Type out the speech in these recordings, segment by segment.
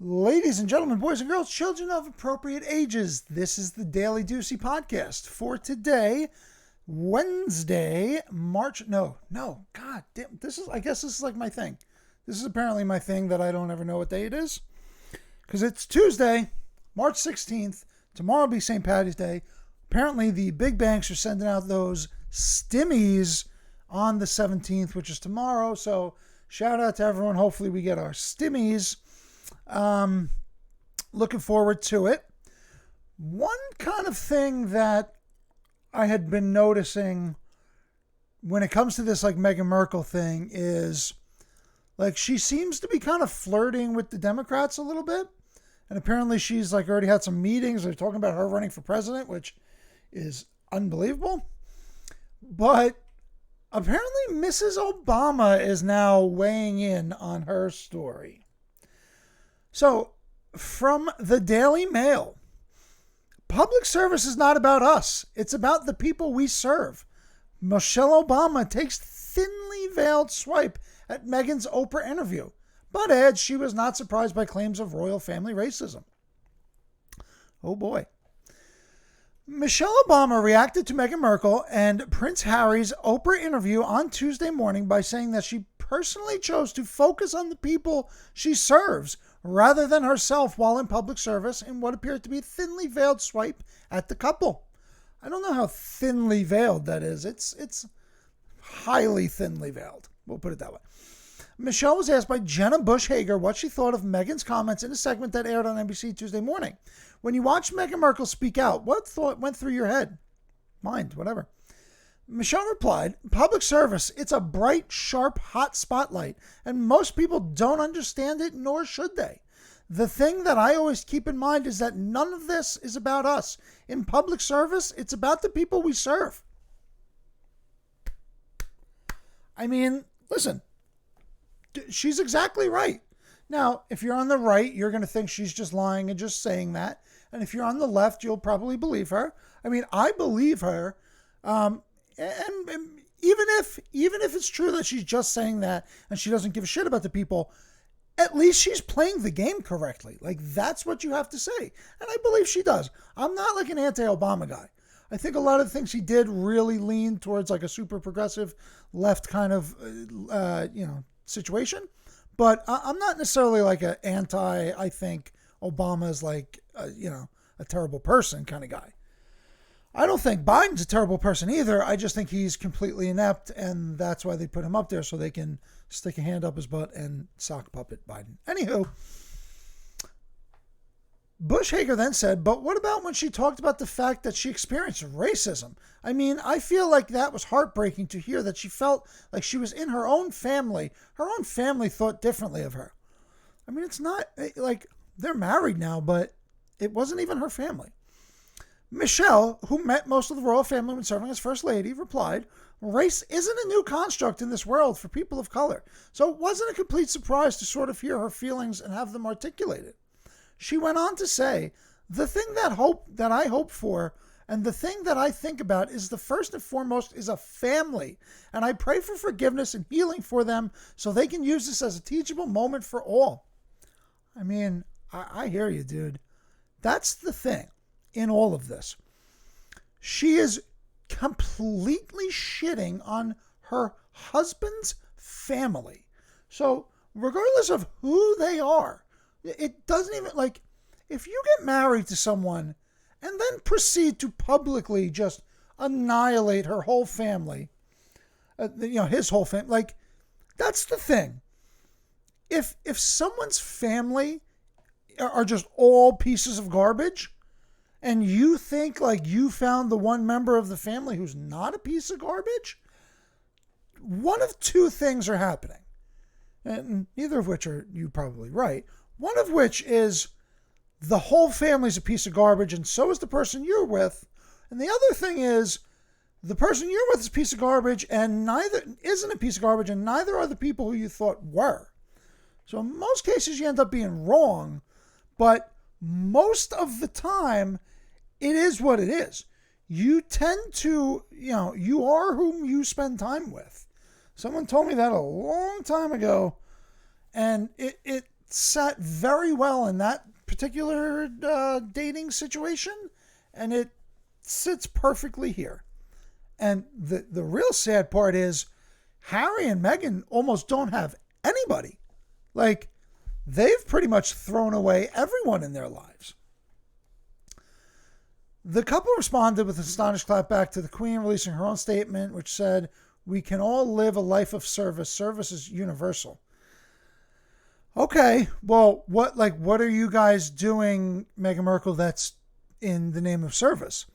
Ladies and gentlemen, boys and girls, children of appropriate ages, this is the Daily Deucey podcast for today, Wednesday, God damn, I guess this is like my thing. This is apparently my thing that I don't ever know what day it is. Because it's Tuesday, March 16th. Tomorrow will be St. Patty's Day. Apparently the big banks are sending out those stimmies on the 17th, which is tomorrow. So shout out to everyone. Hopefully we get our stimmies. Looking forward to it. One kind of thing that I had been noticing when it comes to this like Meghan Markle thing is like she seems to be kind of flirting with the Democrats a little bit. And apparently she's like already had some meetings. They're talking about her running for president, which is unbelievable. But apparently Mrs. Obama is now weighing in on her story. So, from the Daily Mail, public service is not about us. It's about the people we serve. Michelle Obama takes thinly veiled swipe at Meghan's Oprah interview, but adds she was not surprised by claims of royal family racism. Oh boy. Michelle Obama reacted to Meghan Markle and Prince Harry's Oprah interview on Tuesday morning by saying that she personally chose to focus on the people she serves rather than herself while in public service in what appeared to be a thinly veiled swipe at the couple. I don't know how thinly veiled that is. It's highly thinly veiled. We'll put it that way. Michelle was asked by Jenna Bush Hager what she thought of Meghan's comments in a segment that aired on NBC Tuesday morning. When you watched Meghan Markle speak out, what thought went through your head? Mind, whatever. Michelle replied, public service, it's a bright, sharp, hot spotlight, and most people don't understand it, nor should they. The thing that I always keep in mind is that none of this is about us. In public service, it's about the people we serve. I mean, listen, she's exactly right. Now, if you're on the right, you're going to think she's just lying and just saying that. And if you're on the left, you'll probably believe her. I mean, I believe her. And even if it's true that she's just saying that and she doesn't give a shit about the people, at least she's playing the game correctly. Like, that's what you have to say. And I believe she does. I'm not like an anti-Obama guy. I think a lot of the things he did really lean towards like a super progressive left kind of, situation. But I'm not necessarily like an I think Obama's like, a terrible person kind of guy. I don't think Biden's a terrible person either. I just think he's completely inept, and that's why they put him up there so they can stick a hand up his butt and sock puppet Biden. Anywho, Bush Hager then said, but what about when she talked about the fact that she experienced racism? I mean, I feel like that was heartbreaking to hear that she felt like she was in her own family. Her own family thought differently of her. I mean, it's not like they're married now, but it wasn't even her family. Michelle, who met most of the royal family when serving as First Lady, replied, race isn't a new construct in this world for people of color, so it wasn't a complete surprise to sort of hear her feelings and have them articulated. She went on to say, the thing that I hope for and the thing that I think about is the first and foremost is a family, and I pray for forgiveness and healing for them so they can use this as a teachable moment for all. I mean, I hear you, dude. That's the thing. In all of this, she is completely shitting on her husband's family. So regardless of who they are, it doesn't even, like, if you get married to someone and then proceed to publicly just annihilate her whole family, his whole family, like, that's the thing. If someone's family are just all pieces of garbage, and you think like you found the one member of the family who's not a piece of garbage, one of two things are happening. And neither of which are you probably right. One of which is the whole family's a piece of garbage and so is the person you're with. And the other thing is the person you're with is a piece of garbage and neither isn't a piece of garbage and neither are the people who you thought were. So in most cases you end up being wrong, but most of the time it is what it is. You tend to, you are whom you spend time with. Someone told me that a long time ago, and it sat very well in that particular dating situation, and it sits perfectly here. And the real sad part is Harry and Meghan almost don't have anybody. Like, they've pretty much thrown away everyone in their lives. The couple responded with an astonished clapback to the Queen, releasing her own statement, which said, "We can all live a life of service. Service is universal." Okay, well, what are you guys doing, Meghan Markle, that's in the name of service?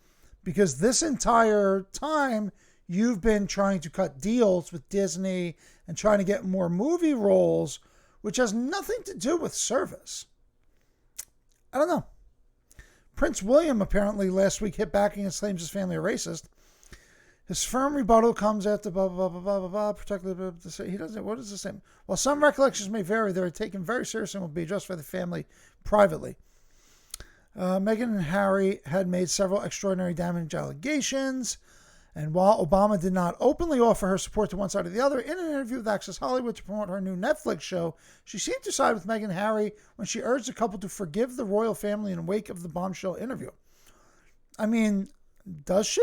Because this entire time, you've been trying to cut deals with Disney and trying to get more movie roles, which has nothing to do with service. I don't know. Prince William apparently last week hit back against claims his family are racist. His firm rebuttal comes after blah, blah, blah, blah, blah, blah. He doesn't, what does this say? While some recollections may vary, they are taken very seriously and will be addressed by the family privately. Meghan and Harry had made several extraordinary damage allegations. And while Obama did not openly offer her support to one side or the other, in an interview with Access Hollywood to promote her new Netflix show, she seemed to side with Meghan and Harry when she urged the couple to forgive the royal family in the wake of the bombshell interview. I mean, does she?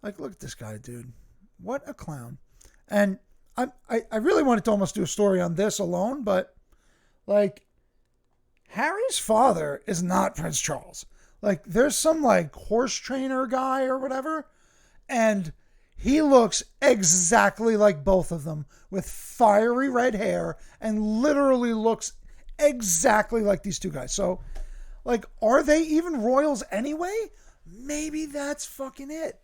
Like, look at this guy, dude. What a clown. And I really wanted to almost do a story on this alone, but, like, Harry's father is not Prince Charles. Like, there's some, like, horse trainer guy or whatever, and he looks exactly like both of them with fiery red hair and literally looks exactly like these two guys. So, like, are they even royals anyway? Maybe that's fucking it.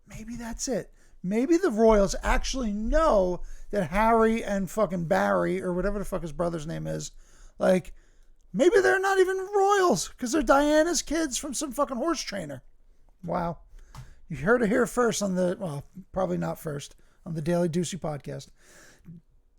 Maybe that's it. Maybe the royals actually know that Harry and fucking Barry, or whatever the fuck his brother's name is, like, maybe they're not even royals because they're Diana's kids from some fucking horse trainer. Wow. You heard it here first on the, well, probably not first, on the Daily Deucey podcast.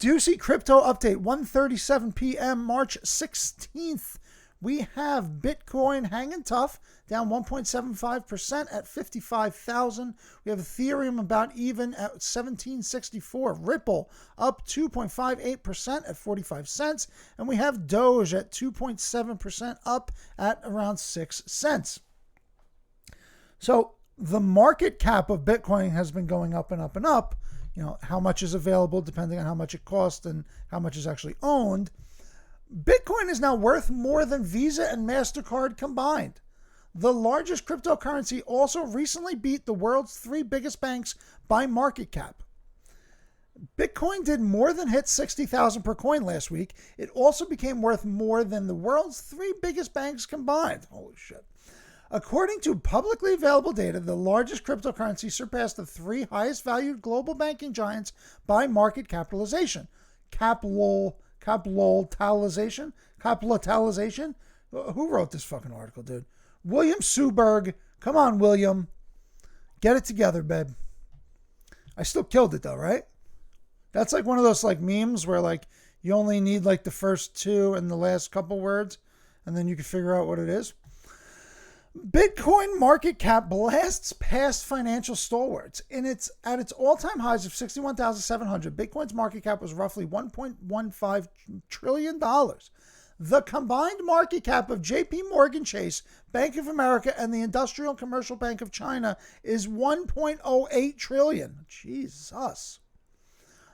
Deucey Crypto Update, 1:37 p.m., March 16th. We have Bitcoin hanging tough, down 1.75% at 55,000. We have Ethereum about even at 1764. Ripple up 2.58% at 45 cents. And we have Doge at 2.7% up at around 6 cents. So the market cap of Bitcoin has been going up and up and up. You know, how much is available depending on how much it costs and how much is actually owned. Bitcoin is now worth more than Visa and MasterCard combined. The largest cryptocurrency also recently beat the world's 3 biggest banks by market cap. Bitcoin did more than hit 60,000 per coin last week. It also became worth more than the world's 3 biggest banks combined. Holy shit. According to publicly available data, the largest cryptocurrency surpassed the 3 highest valued global banking giants by market capitalization. Capitalization? Who wrote this fucking article, dude? William Suberg. Come on, William. Get it together, babe. I still killed it, though, right? That's like one of those like memes where like you only need like the first 2 and the last couple words, and then you can figure out what it is. Bitcoin market cap blasts past financial stalwarts. At its all-time highs of 61,700, Bitcoin's market cap was roughly $1.15 trillion. The combined market cap of JP Morgan Chase, Bank of America, and the Industrial and Commercial Bank of China is $1.08 trillion. Jesus.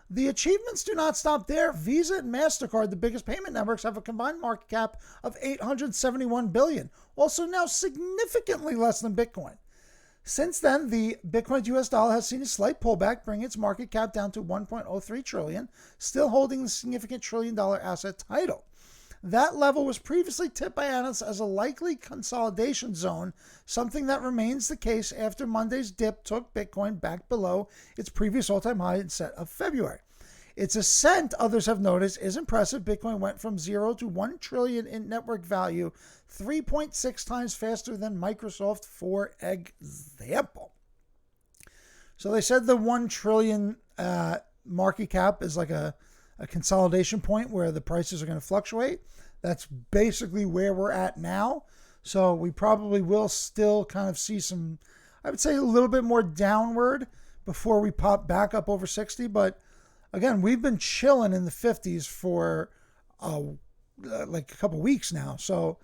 The achievements do not stop there. Visa and MasterCard, the biggest payment networks, have a combined market cap of $871 billion, also now significantly less than Bitcoin. Since then, the Bitcoin to US dollar has seen a slight pullback, bringing its market cap down to $1.03 trillion, still holding the significant trillion-dollar asset title. That level was previously tipped by analysts as a likely consolidation zone, something that remains the case after Monday's dip took Bitcoin back below its previous all-time high set of February. Its ascent, others have noticed, is impressive. Bitcoin went from 0 to 1 trillion in network value, 3.6 times faster than Microsoft, for example. So they said the 1 trillion market cap is like a consolidation point where the prices are going to fluctuate. That's basically where we're at now. So we probably will still kind of see some, I would say a little bit more downward before we pop back up over 60. But again, we've been chilling in the 50s for like a couple weeks now. So,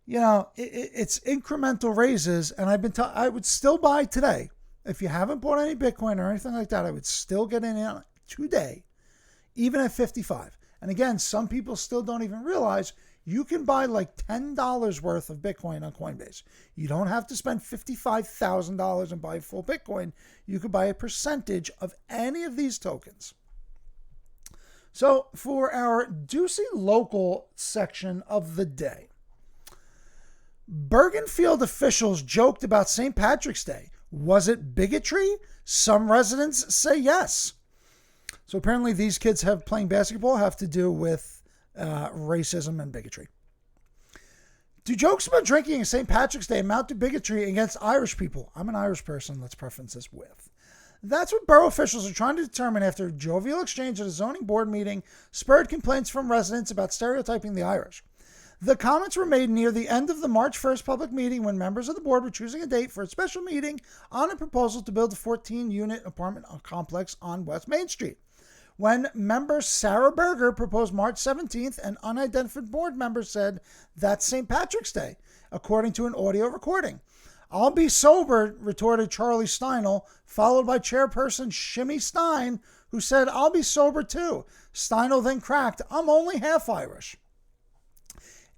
it's incremental raises, and I would still buy today. If you haven't bought any Bitcoin or anything like that, I would still get in today, even at 55. And again, some people still don't even realize you can buy like $10 worth of Bitcoin on Coinbase. You don't have to spend $55,000 and buy full Bitcoin. You could buy a percentage of any of these tokens. So for our Deucey local section of the day, Bergenfield officials joked about St. Patrick's Day. Was it bigotry? Some residents say yes. So apparently these kids playing basketball have to do with racism and bigotry. Do jokes about drinking on St. Patrick's Day amount to bigotry against Irish people? I'm an Irish person. Let's preference this with. That's what borough officials are trying to determine after a jovial exchange at a zoning board meeting spurred complaints from residents about stereotyping the Irish. The comments were made near the end of the March 1st public meeting when members of the board were choosing a date for a special meeting on a proposal to build a 14-unit apartment complex on West Main Street. When member Sarah Berger proposed March 17th, an unidentified board member said, "That's St. Patrick's Day," according to an audio recording. "I'll be sober," retorted Charlie Steinel, followed by chairperson Shimmy Stein, who said, "I'll be sober too." Steinel then cracked, "I'm only half Irish."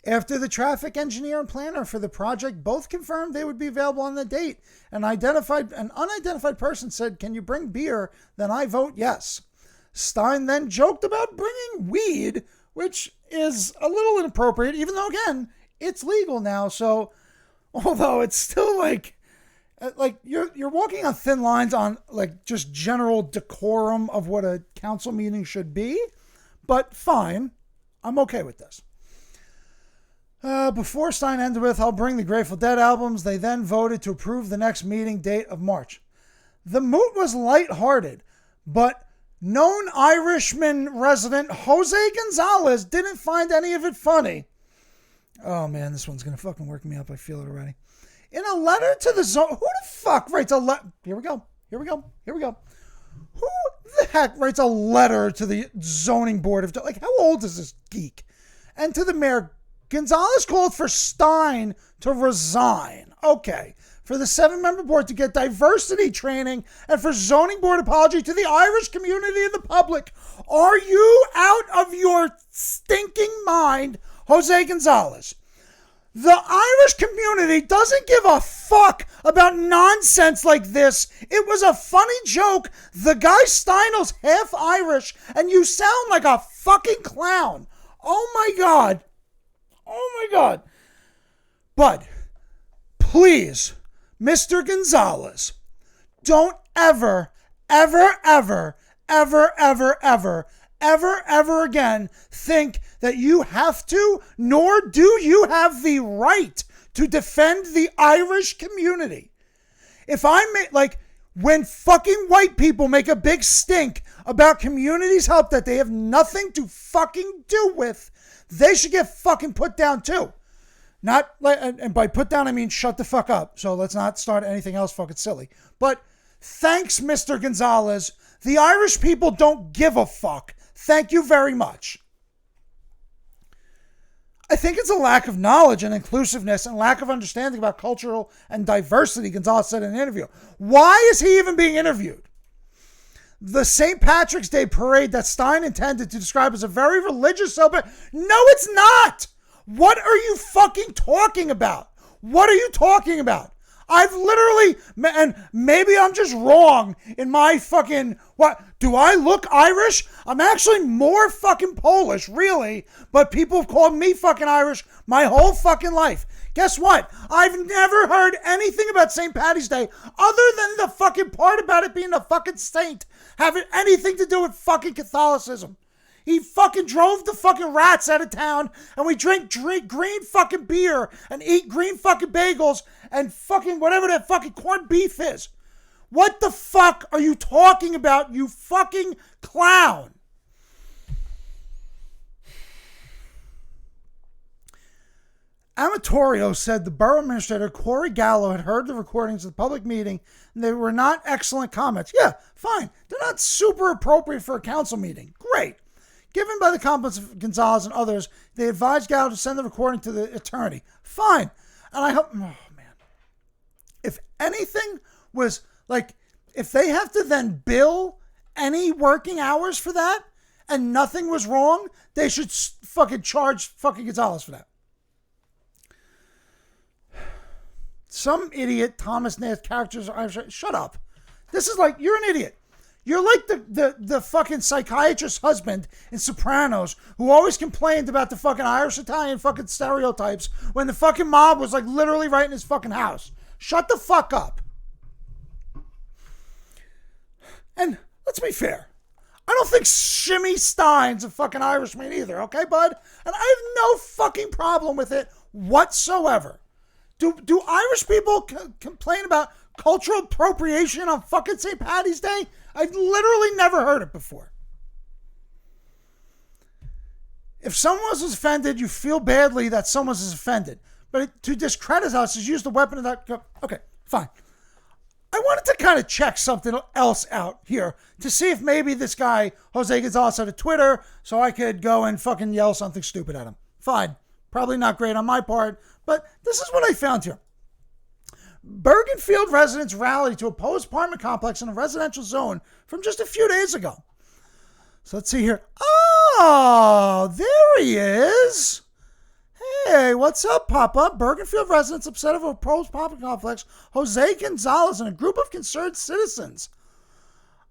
After the traffic engineer and planner for the project both confirmed they would be available on the date, an unidentified person said, "Can you bring beer? Then I vote yes." Stein then joked about bringing weed, which is a little inappropriate, even though, again, it's legal now. So, although it's still like you're walking on thin lines on like just general decorum of what a council meeting should be, but fine, I'm okay with this. Before Stein ended with, "I'll bring the Grateful Dead albums," they then voted to approve the next meeting date of March. The moot was lighthearted, but known Irishman resident Jose Gonzalez didn't find any of it funny. Oh man, this one's going to fucking work me up. I feel it already. In a letter to the zone, who the fuck writes a letter? Here we go. Who the heck writes a letter to the zoning board of, like, how old is this geek? And to the mayor, Gonzalez called for Stein to resign. Okay. For the 7-member board to get diversity training and for zoning board apology to the Irish community and the public. Are you out of your stinking mind, Jose Gonzalez? The Irish community doesn't give a fuck about nonsense like this. It was a funny joke. The guy Steinel's half Irish and you sound like a fucking clown. Oh my God. But please, Mr. Gonzalez, don't ever again think that you have to, nor do you have the right to defend the Irish community. If when fucking white people make a big stink about communities' help that they have nothing to fucking do with, they should get fucking put down too. Not like, and by put down, I mean shut the fuck up. So let's not start anything else fucking silly. But thanks, Mr. Gonzalez. The Irish people don't give a fuck. Thank you very much. I think it's a lack of knowledge and inclusiveness and lack of understanding about cultural and diversity, Gonzalez said in an interview. Why is he even being interviewed? The St. Patrick's Day parade that Stein intended to describe as a very religious celebration. No, it's not. What are you fucking talking about? What are you talking about? I've literally, and maybe I'm just wrong in my fucking, what, do I look Irish? I'm actually more fucking Polish, really, but people have called me fucking Irish my whole fucking life. Guess what? I've never heard anything about St. Paddy's Day other than the fucking part about it being a fucking saint having anything to do with fucking Catholicism. He fucking drove the fucking rats out of town and we drink green fucking beer and eat green fucking bagels and fucking whatever that fucking corned beef is. What the fuck are you talking about, you fucking clown? Amatorio said the borough administrator, Corey Gallo, had heard the recordings of the public meeting and they were not excellent comments. Yeah, fine. They're not super appropriate for a council meeting. Great. Given by the compliments of Gonzalez and others, they advised Gallo to send the recording to the attorney. Fine. And I hope, oh man, if anything was like, if they have to then bill any working hours for that and nothing was wrong, they should fucking charge fucking Gonzalez for that. Some idiot Thomas Nath characters are, shut up. This is like, you're an idiot. You're like the fucking psychiatrist's husband in Sopranos who always complained about the fucking Irish-Italian fucking stereotypes when the fucking mob was like literally right in his fucking house. Shut the fuck up. And let's be fair. I don't think Shimmy Stein's a fucking Irishman either, okay, bud? And I have no fucking problem with it whatsoever. Do Irish people complain about cultural appropriation on fucking St. Paddy's Day? I've literally never heard it before. If someone was offended, you feel badly that someone is offended. But to discredit us is use the weapon of that. Okay, fine. I wanted to kind of check something else out here to see if maybe this guy, Jose Gonzalez, had a Twitter so I could go and fucking yell something stupid at him. Fine. Probably not great on my part, but this is what I found here. Bergenfield residents rallied to oppose apartment complex in a residential zone from just a few days ago. So let's see here. Oh, there he is. Hey, what's up, Papa? Bergenfield residents upset over a proposed apartment complex. Jose Gonzalez and a group of concerned citizens.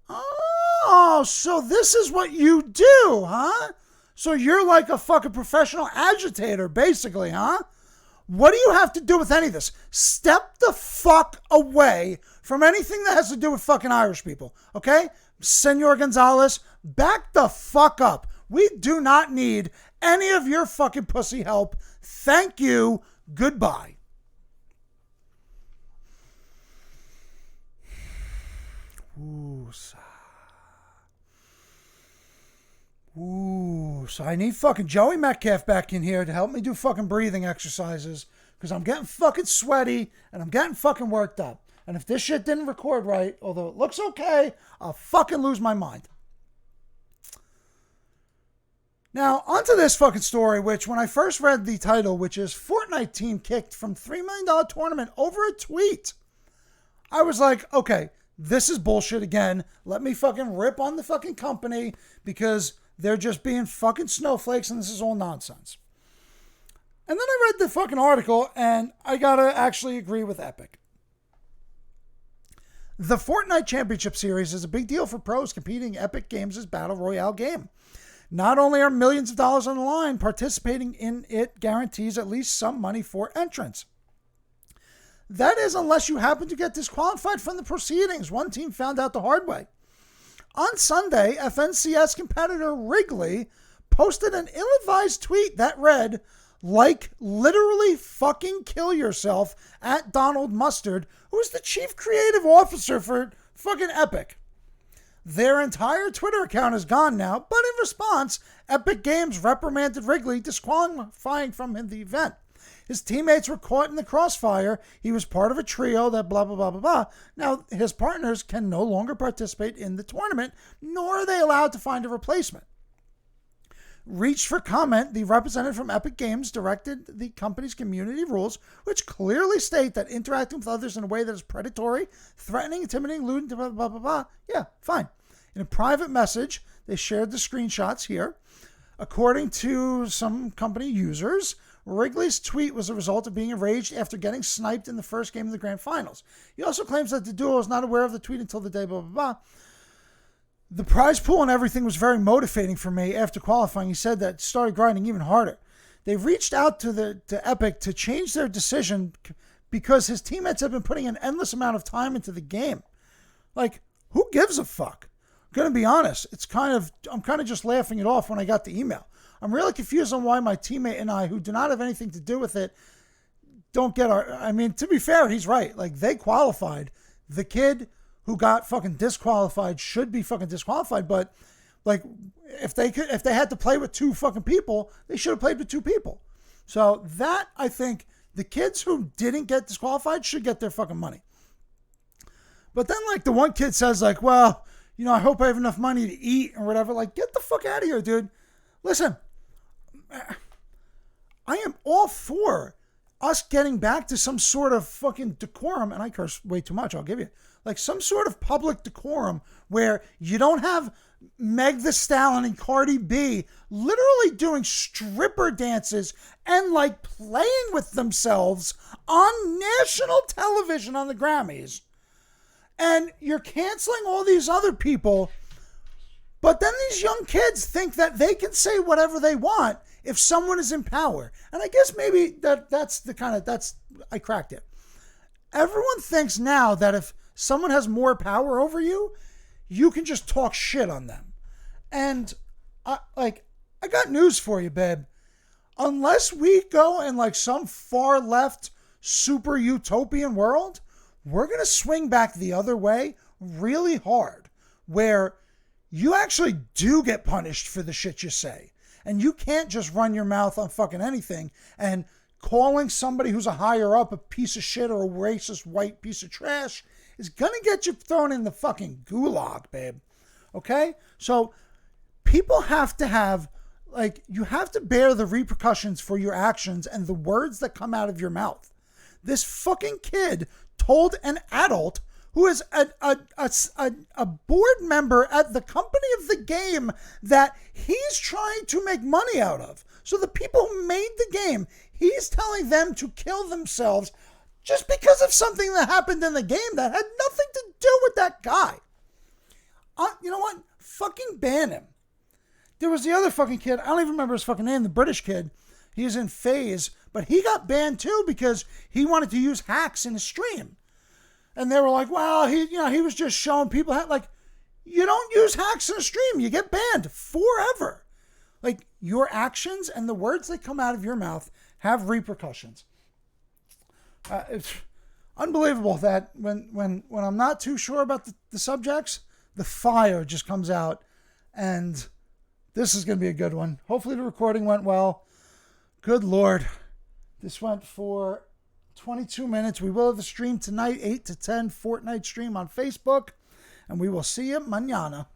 Oh, so this is what you do, huh? So you're like a fucking professional agitator, basically, huh? What do you have to do with any of this? Step the fuck away from anything that has to do with fucking Irish people, okay? Senor Gonzalez, back the fuck up. We do not need any of your fucking pussy help. Thank you. Goodbye. Ooh, so I need fucking Joey Metcalf back in here to help me do fucking breathing exercises because I'm getting fucking sweaty and I'm getting fucking worked up. And if this shit didn't record right, although it looks okay, I'll fucking lose my mind. Now, onto this fucking story, which when I first read the title, which is Fortnite team kicked from $3 million tournament over a tweet, I was like, okay, this is bullshit again. Let me fucking rip on the fucking company because they're just being fucking snowflakes and this is all nonsense. And then I read the fucking article and I gotta actually agree with Epic. The Fortnite Championship Series is a big deal for pros competing in Epic Games' Battle Royale game. Not only are millions of dollars on the line, participating in it guarantees at least some money for entrants. That is, unless you happen to get disqualified from the proceedings. One team found out the hard way. On Sunday, FNCS competitor Wrigley posted an ill-advised tweet that read, like, literally fucking kill yourself at Donald Mustard, who is the chief creative officer for fucking Epic. Their entire Twitter account is gone now, but in response, Epic Games reprimanded Wrigley, disqualifying from the event. His teammates were caught in the crossfire. He was part of a trio that blah, blah, blah, blah, blah. Now, his partners can no longer participate in the tournament, nor are they allowed to find a replacement. Reached for comment, the representative from Epic Games directed the company's community rules, which clearly state that interacting with others in a way that is predatory, threatening, intimidating, lewd, blah, blah, blah, blah. Yeah, fine. In a private message, they shared the screenshots here. According to some company users, Wrigley's tweet was a result of being enraged after getting sniped in the first game of the grand finals. He also claims that the duo was not aware of the tweet until the day, blah, blah, blah. The prize pool and everything was very motivating for me after qualifying. He said that started grinding even harder. They reached out to Epic to change their decision because his teammates have been putting an endless amount of time into the game. Like, who gives a fuck? I'm going to be honest. I'm kind of just laughing it off when I got the email. I'm really confused on why my teammate and I, who do not have anything to do with it, don't get our... I mean, to be fair, he's right. Like, they qualified. The kid who got fucking disqualified should be fucking disqualified, but like if they had to play with two fucking people, they should have played with two people. So that, I think, the kids who didn't get disqualified should get their fucking money. But then like the one kid says like, well, you know, I hope I have enough money to eat or whatever. Like, get the fuck out of here, dude. Listen, I am all for us getting back to some sort of fucking decorum, and I curse way too much, I'll give you. Like some sort of public decorum where you don't have Meg the Stallion and Cardi B literally doing stripper dances and like playing with themselves on national television on the Grammys. And you're canceling all these other people, but then these young kids think that they can say whatever they want if someone is in power. And I guess maybe I cracked it. Everyone thinks now that if someone has more power over you, you can just talk shit on them. And I got news for you, babe. Unless we go in like some far left super utopian world, we're going to swing back the other way really hard, where you actually do get punished for the shit you say. And you can't just run your mouth on fucking anything, and calling somebody who's a higher up a piece of shit or a racist white piece of trash is going to get you thrown in the fucking gulag, babe. Okay? So people have to have, like, you have to bear the repercussions for your actions and the words that come out of your mouth. This fucking kid told an adult who is a board member at the company of the game that he's trying to make money out of. So the people who made the game, he's telling them to kill themselves just because of something that happened in the game that had nothing to do with that guy. You know what? Fucking ban him. There was the other fucking kid. I don't even remember his fucking name. The British kid. He is in FaZe, but he got banned too because he wanted to use hacks in his stream. And they were like, well, he was just showing people how, like, you don't use hacks in a stream. You get banned forever. Like, your actions and the words that come out of your mouth have repercussions. It's unbelievable that when I'm not too sure about the subjects, the fire just comes out. And this is going to be a good one. Hopefully the recording went well. Good Lord. This went for 22 minutes. We will have a stream tonight, 8 to 10, Fortnite stream on Facebook. And we will see you mañana.